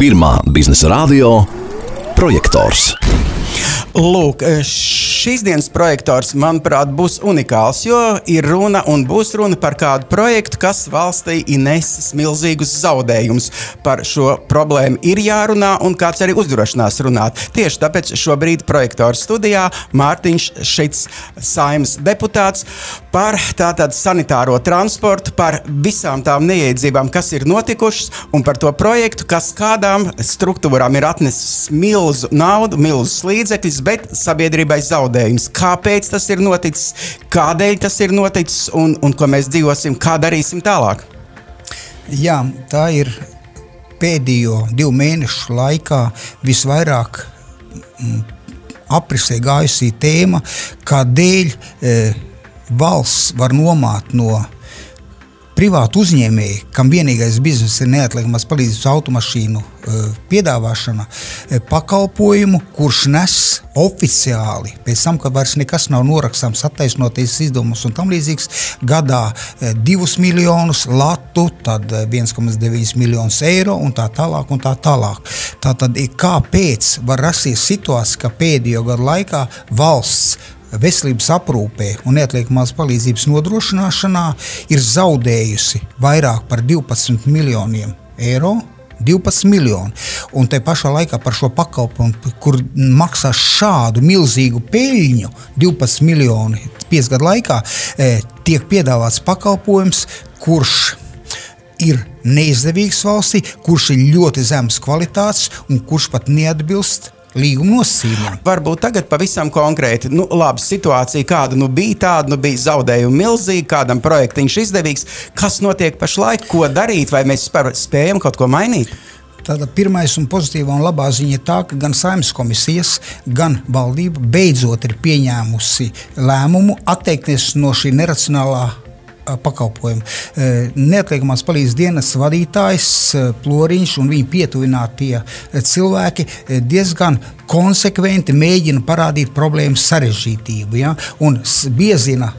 Pirmā biznesa radio projektors. Lūk, šīs dienas projektors, manuprāt, būs unikāls, jo ir runa un būs runa par kādu projektu, kas valstī ir nesis milzīgus zaudējumus. Par šo problēmu ir jārunā un kāds arī uzdrošinās runāt. Tieši tāpēc šobrīd projektora studijā Mārtiņš Šits, Saeimas deputāts, par tātad sanitāro transportu, par visām tām neiedzībām, kas ir notikušas, un par to projektu, kas kādām struktūrām ir atnesis milzu naudu, milzus līdzekļus, bet sabiedrībai zaudējums. Kāpēc tas ir noticis, kādēļ tas ir noticis un ko mēs dzīvosim, kā darīsim tālāk? Jā, tā ir pēdējo 2 mēnešu laikā visvairāk aprisē gājusī tēma, kādēļ valsts var nomāt no privātu uzņēmēji, kam vienīgais bizness ir neatliekamās palīdzības automašīnu piedāvāšana, pakalpojumu, kurš nes oficiāli, pēc tam, kad vairs nekas nav norakstāms, attaisnoties izdevumus un tam līdzīgs, gadā 2 miljonus latu, tad 1,9 miljonus eiro un tā tālāk un tā tālāk. Tātad, kāpēc var rasties situācija, ka pēdējo gadu laikā valsts veselības aprūpē un neatliekamās palīdzības nodrošināšanā ir zaudējusi vairāk par 12 miljoniem eiro, 12 miljoni. Un te pašā laikā par šo pakalpojumu, kur maksā šādu milzīgu peļņu, 12 miljoni 5 gadu laikā, tiek piedāvāts pakalpojums, kurš ir neizdevīgs valstī, kurš ir ļoti zemes kvalitātes un kurš pat neatbilst līguma nosacījumiem. Varbūt tagad pavisam konkrēti, labi, situācija kāda bija tāda, bija zaudējumi milzīgi, kādam projektiņš izdevīgs. Kas notiek pašlaik, ko darīt, vai mēs spējam kaut ko mainīt? Tāda pirmais un pozitīvā un labā ziņa ir tā, ka gan Saeimas komisijas, gan valdība beidzot ir pieņēmusi lēmumu atteikties no šī neracionālā pakalpojumu. Neatliekamās palīdzības dienas vadītājs Ploriņš un viņa pietuvinātie cilvēki diezgan konsekventi mēģina parādīt problēmas sarežģītību, ja? Un biezina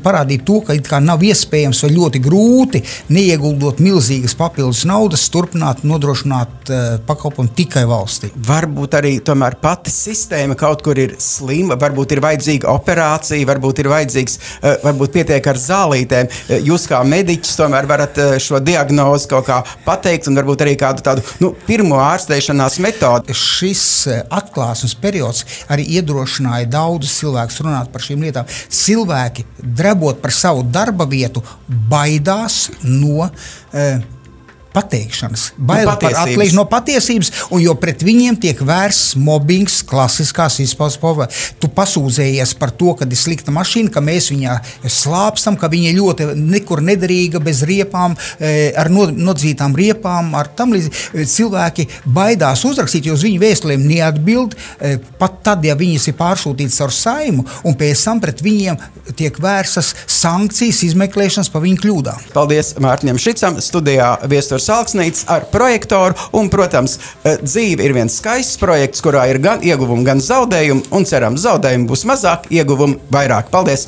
parādīt to, ka it kā nav iespējams vai ļoti grūti, neieguldot milzīgas papildus naudas, turpināt nodrošināt pakalpojumu tikai valstī. Varbūt arī tomēr pati sistēma kaut kur ir slima, varbūt ir vajadzīga operācija, varbūt ir vajadzīgs, varbūt pietiek ar zālītēm. Jūs kā mediķis tomēr varat šo diagnozi kaut kā pateikt un varbūt arī kādu tādu pirmo ārstēšanās metodi. Šis atklāsmes periods arī iedrošināja daudzus cilvēkus runāt par šīm lietām. Cilvēki, drebot par savu darba vietu, baidās no pateikšanas, baila par atliekt no patiesības, un jo pret viņiem tiek vērsts mobbings, klasiskās izpausmes. Tu pasūdzējies par to, ka ir slikta mašīna, ka mēs viņā slāpstam, ka viņa ļoti nekur nederīga, bez riepām, ar nodzītām riepām, ar tam līdzi. Cilvēki baidās uzrakstīt, jo uz viņu vēstulēm neatbild, pat tad, ja viņas ir pārsūtītas ar Saimu, un pēc tam pret viņiem tiek vērstas sankcijas, izmeklēšanas par viņu kļūdām. Paldies Mārtiņam Šicam, studijā viesturs Salksnīts ar projektoru, un, protams, dzīve ir viens skaists projekts, kurā ir gan ieguvumi, gan zaudējumi, un cerams, zaudējumi būs mazāk, ieguvumi vairāk. Paldies!